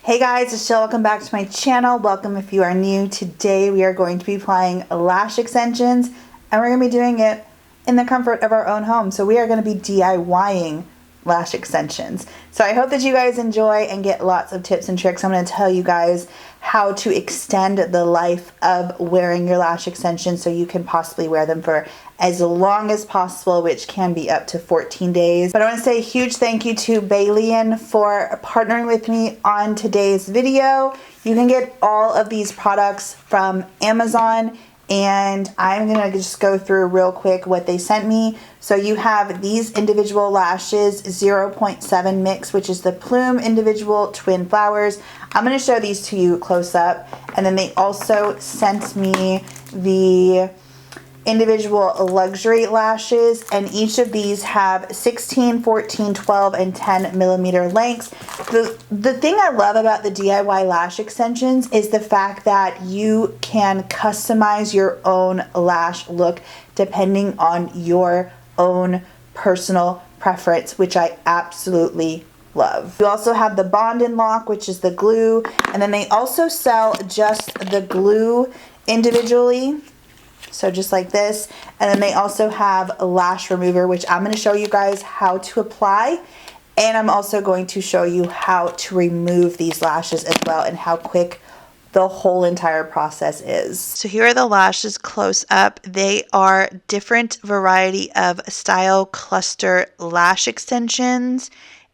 Hey guys, it's Jill. Welcome back to my channel. Welcome if you are new. Today we are going to be applying lash extensions and we're going to be doing it in the comfort of our own home. So we are going to be DIYing lash extensions. So I hope that you guys enjoy and get lots of tips and tricks. I'm going to tell you guys how to extend the life of wearing your lash extensions so you can possibly wear them for as long as possible, which can be up to 14 days. But I want to say a huge thank you to Beyelian for partnering with me on today's video. You can get all of these products from Amazon, and I'm gonna just go through real quick what they sent me. So you have these individual lashes, 0.7 mix, which is the Plume individual twin flowers. I'm gonna show these to you close up. And then they also sent me the individual luxury lashes, and each of these have 16, 14, 12, and 10 millimeter lengths. The thing I love about the DIY lash extensions is the fact that you can customize your own lash look depending on your own personal preference, which I absolutely love. You also have the Bond and Lock, which is the glue, and then they also sell just the glue individually. So just like this. And then they also have a lash remover, which I'm going to show you guys how to apply. And I'm also going to show you how to remove these lashes as well and how quick the whole entire process is. So here are the lashes close up. They are different variety of style cluster lash extensions.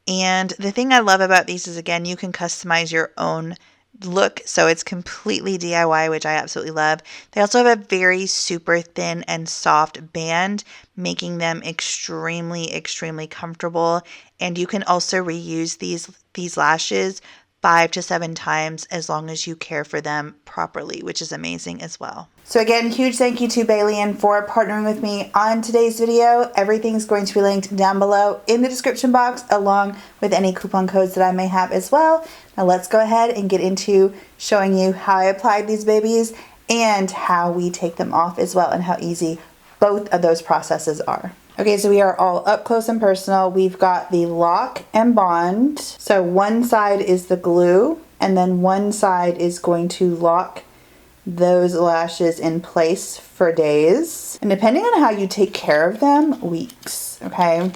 And the thing I love about these is, again, you can customize your own look, so it's completely DIY, which I absolutely love. They also have a very super thin and soft band, making them extremely comfortable. And you can also reuse these lashes 5 to 7 times as long as you care for them properly, which is amazing as well. So again, huge thank you to Beyelian for partnering with me on today's video. Everything's going to be linked down below in the description box, along with any coupon codes that I may have as well. Now let's go ahead and get into showing you how I applied these babies and how we take them off as well, and how easy both of those processes are. Okay, so we are all up close and personal. We've got the Lock and Bond. So one side is the glue, and then one side is going to lock those lashes in place for days. And depending on how you take care of them, weeks, okay?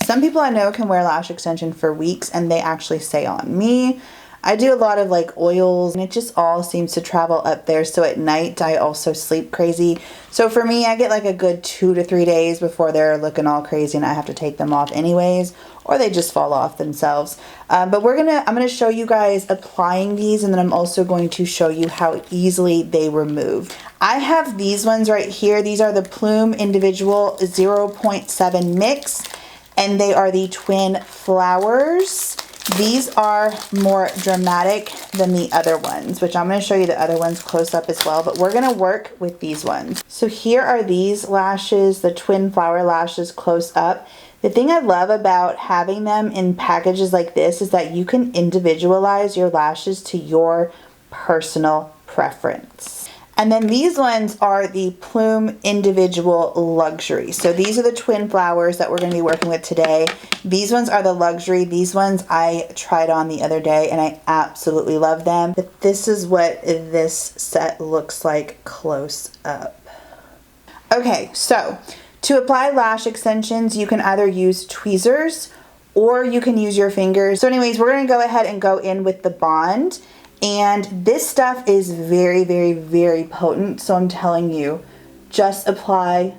Some people I know can wear lash extension for weeks and they actually stay on. Me, I do a lot of like oils and it just all seems to travel up there. So at night I also sleep crazy. So for me, I get like a good 2 to 3 days before they're looking all crazy and I have to take them off anyways, or they just fall off themselves. But I'm gonna show you guys applying these, and then I'm also going to show you how easily they remove. I have these ones right here. These are the Plume individual 0.7 mix, and they are the twin flowers. These are more dramatic than the other ones, which I'm going to show you the other ones close up as well, but we're going to work with these ones. So here are these lashes, the twin flower lashes close up. The thing I love about having them in packages like this is that you can individualize your lashes to your personal preference. And then these ones are the Plume individual luxury. So these are the twin flowers that we're going to be working with today. These ones are the luxury. These ones I tried on the other day and I absolutely love them. But this is what this set looks like close up. Okay, so to apply lash extensions, you can either use tweezers or you can use your fingers. So anyways, we're going to go ahead and go in with the Bond. And this stuff is very potent. So I'm telling you, just apply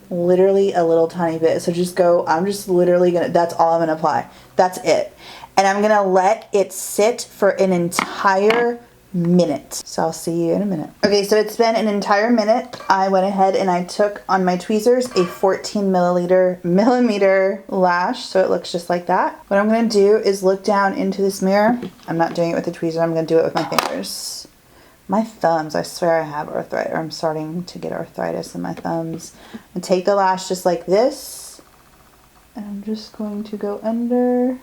literally a little tiny bit. So just go, I'm just literally gonna, that's all I'm gonna apply. That's it. And I'm gonna let it sit for an entire minute. So I'll see you in a minute. Okay, so it's been an entire minute. I went ahead and I took on my tweezers a 14 millimeter lash, so it looks just like that. What I'm gonna do is look down into this mirror. I'm not doing it with the tweezer, I'm gonna do it with my fingers. My thumbs, I swear I have arthritis, or I'm starting to get arthritis in my thumbs. I'm gonna take the lash just like this, and I'm just going to go under.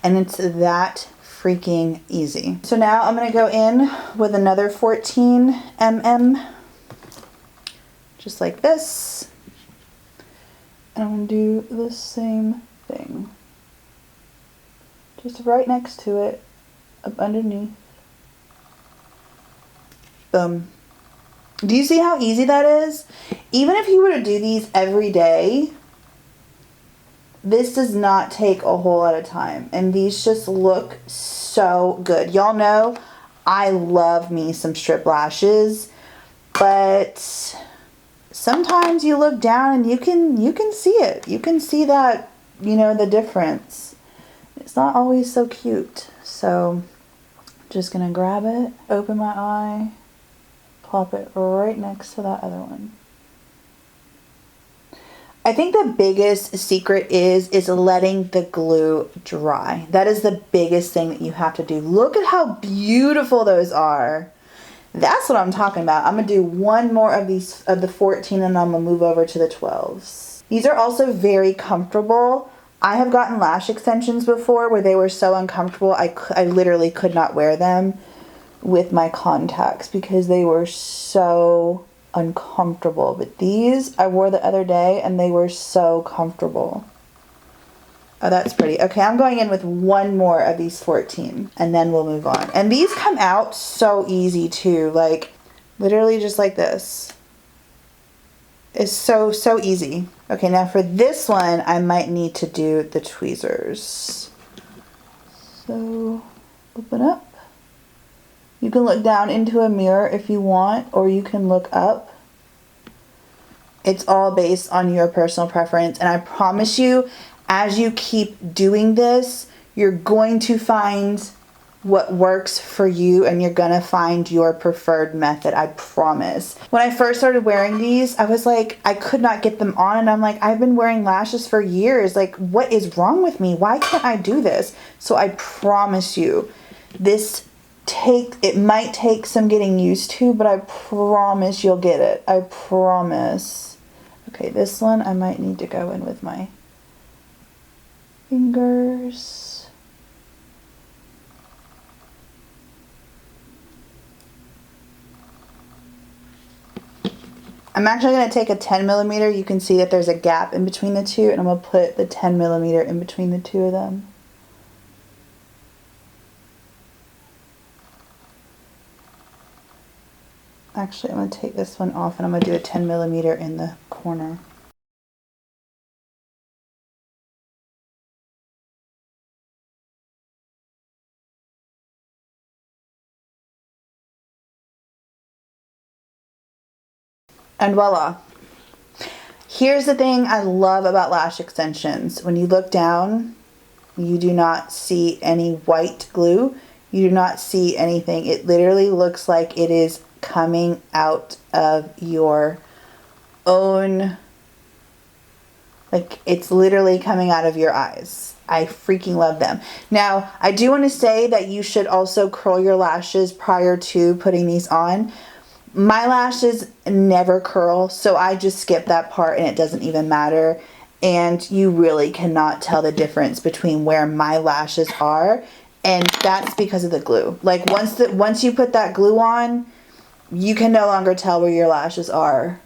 And it's that freaking easy. So now I'm gonna go in with another 14 mm, just like this. And I'm going to do the same thing. Just right next to it, up underneath. Boom. Do you see how easy that is? Even if you were to do these every day, this does not take a whole lot of time. And these just look so good. Y'all know I love me some strip lashes, but sometimes you look down and you can see it. You can see that, you know, the difference. It's not always so cute. So just gonna grab it, open my eye, plop it right next to that other one. I think the biggest secret is letting the glue dry. That is the biggest thing that you have to do. Look at how beautiful those are. That's what I'm talking about. I'm gonna do one more of these, of the 14, and I'm gonna move over to the 12s. These are also very comfortable. I have gotten lash extensions before where they were so uncomfortable I literally could not wear them with my contacts because they were so uncomfortable. But these I wore the other day and they were so comfortable. Oh, that's pretty. Okay, I'm going in with one more of these 14 and then we'll move on. And these come out so easy too, like literally just like this. It's so easy. Okay, now for this one, I might need to do the tweezers. So, open up. You can look down into a mirror if you want, or you can look up. It's all based on your personal preference, and I promise you, as you keep doing this, you're going to find what works for you and you're gonna find your preferred method. I promise. When I first started wearing these, I was like, I could not get them on, and I'm like, I've been wearing lashes for years. Like, what is wrong with me? Why can't I do this? So I promise you, it might take some getting used to, but I promise you'll get it. I promise. Okay, this one I might need to go in with my fingers. I'm actually going to take a 10 millimeter. You can see that there's a gap in between the two, and I'm going to put the 10 millimeter in between the two of them. Actually, I'm going to take this one off and I'm going to do a 10 millimeter in the corner. And voila. Here's the thing I love about lash extensions. When you look down, you do not see any white glue. You do not see anything. It literally looks like it is coming out of your own, like it's literally coming out of your eyes. I freaking love them. Now, I do want to say that you should also curl your lashes prior to putting these on. My lashes never curl, so I just skip that part and it doesn't even matter. And you really cannot tell the difference between where my lashes are, and that's because of the glue. Like once you put that glue on, you can no longer tell where your lashes are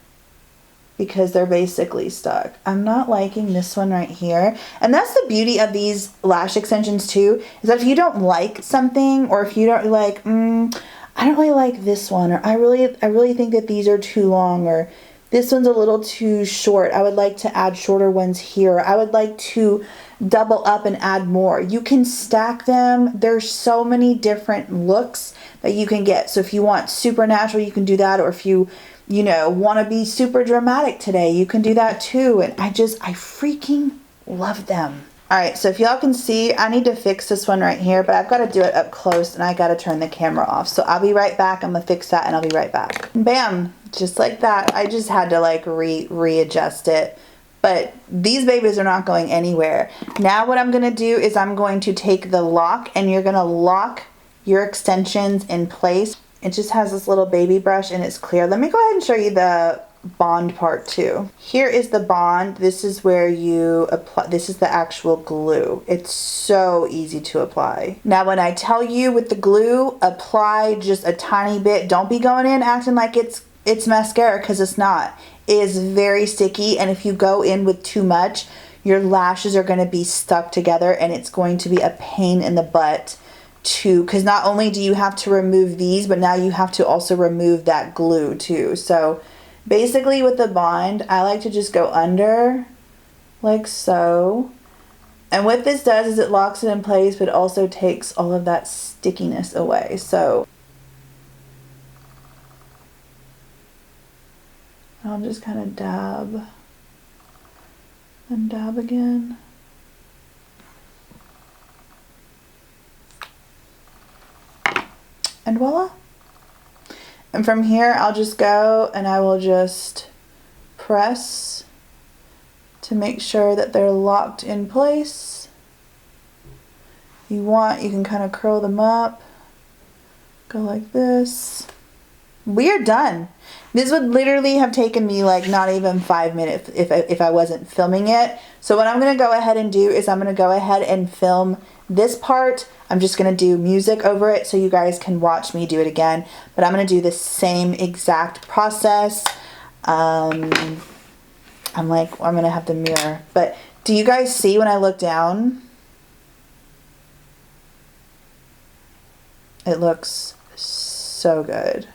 because they're basically stuck. I'm not liking this one right here. And that's the beauty of these lash extensions too, is that if you don't like something, or if you don't like, I don't really like this one, or I really think that these are too long, or this one's a little too short. I would like to add shorter ones here. I would like to double up and add more. You can stack them. There's so many different looks that you can get. So if you want super natural, you can do that. Or if you want to be super dramatic today, you can do that too. And I freaking love them. All right, so if y'all can see, I need to fix this one right here, but I've got to do it up close and I got to turn the camera off. So I'll be right back. I'm going to fix that and I'll be right back. Bam, just like that. I just had to like readjust it. But these babies are not going anywhere. Now what I'm going to do is I'm going to take the lock, and you're going to lock your extensions in place. It just has this little baby brush and it's clear. Let me go ahead and show you the bond part too. Here is the bond. This is where you apply, this is the actual glue. It's so easy to apply. Now when I tell you with the glue, apply just a tiny bit. Don't be going in acting like it's mascara, because it's not. is very sticky, and if you go in with too much, your lashes are going to be stuck together and it's going to be a pain in the butt because not only do you have to remove these, but now you have to also remove that glue too. So basically with the Bond, I like to just go under like so. And what this does is it locks it in place, but also takes all of that stickiness away. So I'll just kind of dab and dab again. And voila. And from here, I'll just go and I will just press to make sure that they're locked in place. If you want, you can kind of curl them up. Go like this. We are done. This would literally have taken me like not even 5 minutes if I wasn't filming it. So what I'm going to go ahead and do is I'm going to go ahead and film this part. I'm just going to do music over it so you guys can watch me do it again. But I'm going to do the same exact process. I'm going to have the mirror. But do you guys see when I look down? It looks so good.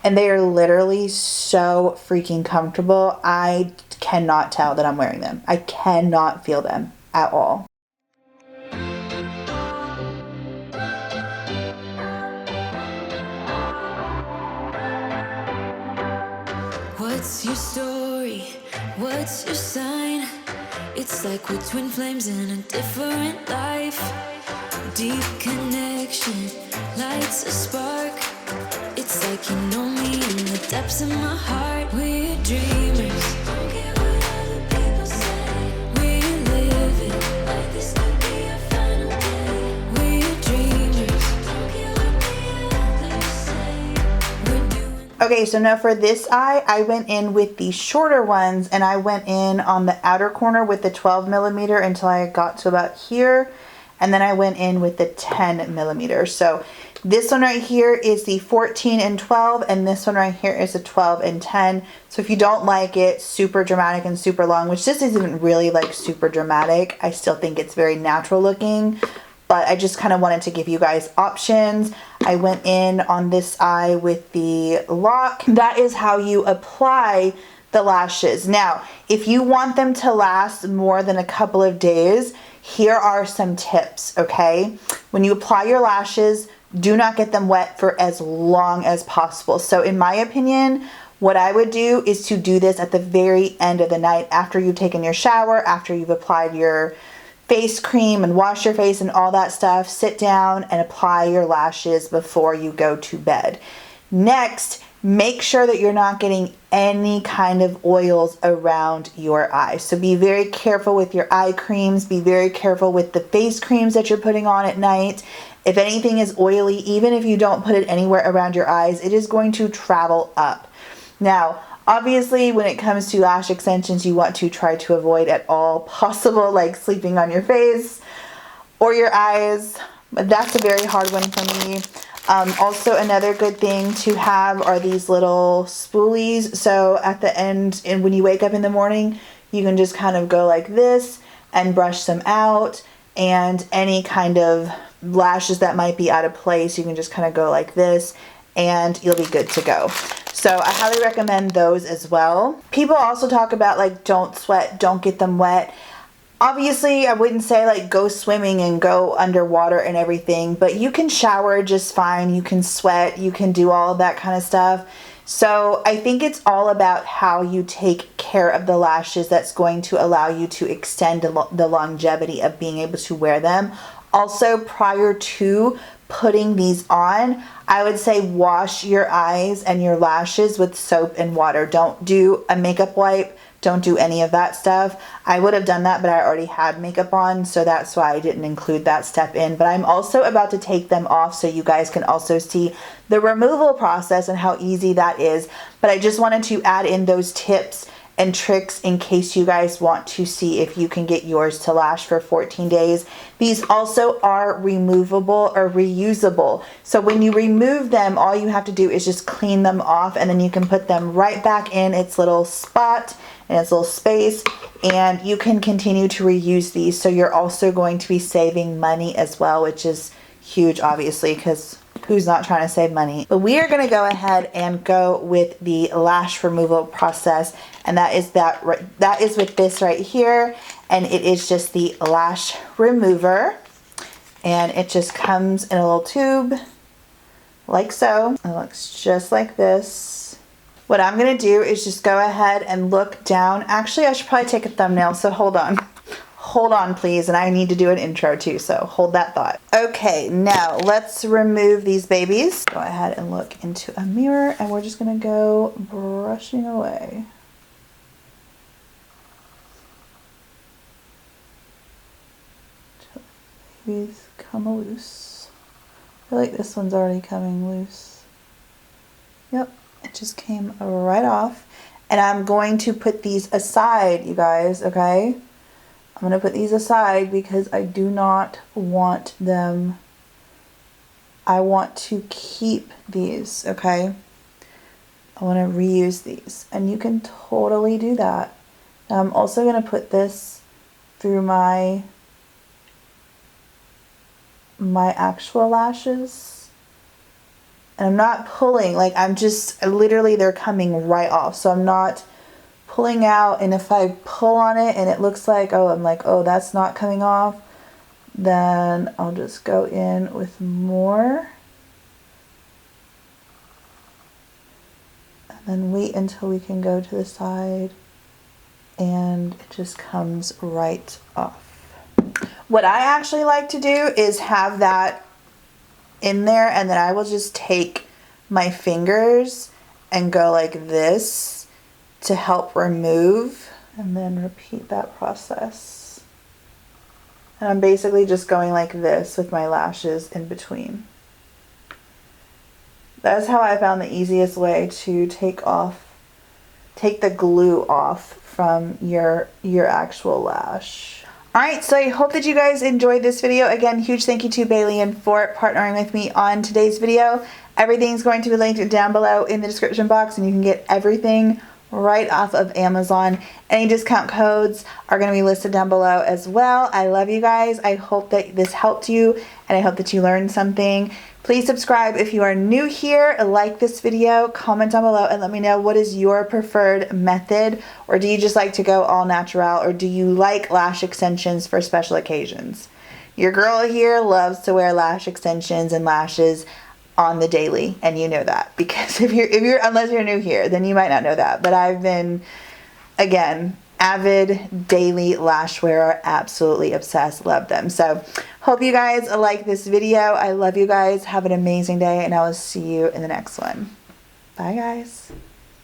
And they are literally so freaking comfortable. I cannot tell that I'm wearing them. I cannot feel them at all. What's your story? What's your sign? It's like we're twin flames in a different life. Deep connection lights a spark. It's like you know me in the depths of my heart. We're dreamers. Don't care what other people say. We live it like this could be our final day. We're dreamers. Don't care what the others say. We're doing. Okay, so now for this eye, I went in with the shorter ones and I went in on the outer corner with the 12 millimeter until I got to about here. And then I went in with the 10 millimeter. So this one right here is the 14 and 12, and this one right here is the 12 and 10. So if you don't like it super dramatic and super long, which this isn't really like super dramatic, I still think it's very natural looking, but I just kind of wanted to give you guys options. I went in on this eye with the lock. That is how you apply the lashes. Now, if you want them to last more than a couple of days, here are some tips, okay? When you apply your lashes, do not get them wet for as long as possible. So in my opinion, what I would do is to do this at the very end of the night after you've taken your shower, after you've applied your face cream and wash your face and all that stuff. Sit down and apply your lashes before you go to bed. Next, make sure that you're not getting any kind of oils around your eyes. So be very careful with your eye creams. Be very careful with the face creams that you're putting on at night. If anything is oily, even if you don't put it anywhere around your eyes, it is going to travel up. Now, obviously, when it comes to lash extensions, you want to try to avoid at all possible, like sleeping on your face or your eyes. But that's a very hard one for me. Also, another good thing to have are these little spoolies. So at the end, and when you wake up in the morning, you can just kind of go like this and brush them out. And any kind of lashes that might be out of place, you can just kind of go like this and you'll be good to go. So I highly recommend those as well. People also talk about like don't sweat, don't get them wet. Obviously, I wouldn't say like go swimming and go underwater and everything, but you can shower just fine. You can sweat, you can do all of that kind of stuff. So I think it's all about how you take care of the lashes that's going to allow you to extend the longevity of being able to wear them. Also, prior to putting these on, I would say wash your eyes and your lashes with soap and water. Don't do a makeup wipe. Don't do any of that stuff. I would have done that, but I already had makeup on, so that's why I didn't include that step in. But I'm also about to take them off so you guys can also see the removal process and how easy that is. But I just wanted to add in those tips and tricks in case you guys want to see if you can get yours to lash for 14 days. These also are removable or reusable. So when you remove them, all you have to do is just clean them off, and then you can put them right back in its little spot, in its little space, and you can continue to reuse these. So you're also going to be saving money as well, which is huge, obviously, because who's not trying to save money? But we are going to go ahead and go with the lash removal process, and that is with this right here, and it is just the lash remover, and it just comes in a little tube like so. It looks just like this. What I'm going to do is just go ahead and look down. Actually, I should probably take a thumbnail, so hold on. Hold on, please, and I need to do an intro too, so hold that thought. Okay, now let's remove these babies. Go ahead and look into a mirror, and we're just gonna go brushing away. Until the babies come loose. I feel like this one's already coming loose. Yep, it just came right off. And I'm going to put these aside, you guys, okay? I'm going to put these aside because I do not want them. I want to keep these, okay? I want to reuse these, and you can totally do that. Now I'm also going to put this through my actual lashes. And I'm not pulling, like I'm just, literally they're coming right off. So I'm not pulling out, and if I pull on it and it looks like, oh, I'm like, oh, that's not coming off, then I'll just go in with more. And then wait until we can go to the side, and it just comes right off. What I actually like to do is have that in there, and then I will just take my fingers and go like this to help remove, and then repeat that process. And I'm basically just going like this with my lashes in between. That's how I found the easiest way to take the glue off from your actual lash. Alright, so I hope that you guys enjoyed this video. Again, huge thank you to Beyelian for partnering with me on today's video. Everything's going to be linked down below in the description box, and you can get everything right off of Amazon. Any discount codes are going to be listed down below as well. I love you guys. I hope that this helped you, and I hope that you learned something. Please subscribe if you are new here, like this video, comment down below, and let me know what is your preferred method, or do you just like to go all natural, or do you like lash extensions for special occasions? Your girl here loves to wear lash extensions and lashes on the daily, and you know that, because if you're unless you're new here, then you might not know that. But I've been, again, avid daily lash wearer, absolutely obsessed, love them. So hope you guys like this video. I love you guys. Have an amazing day, and I will see you in the next one. Bye guys.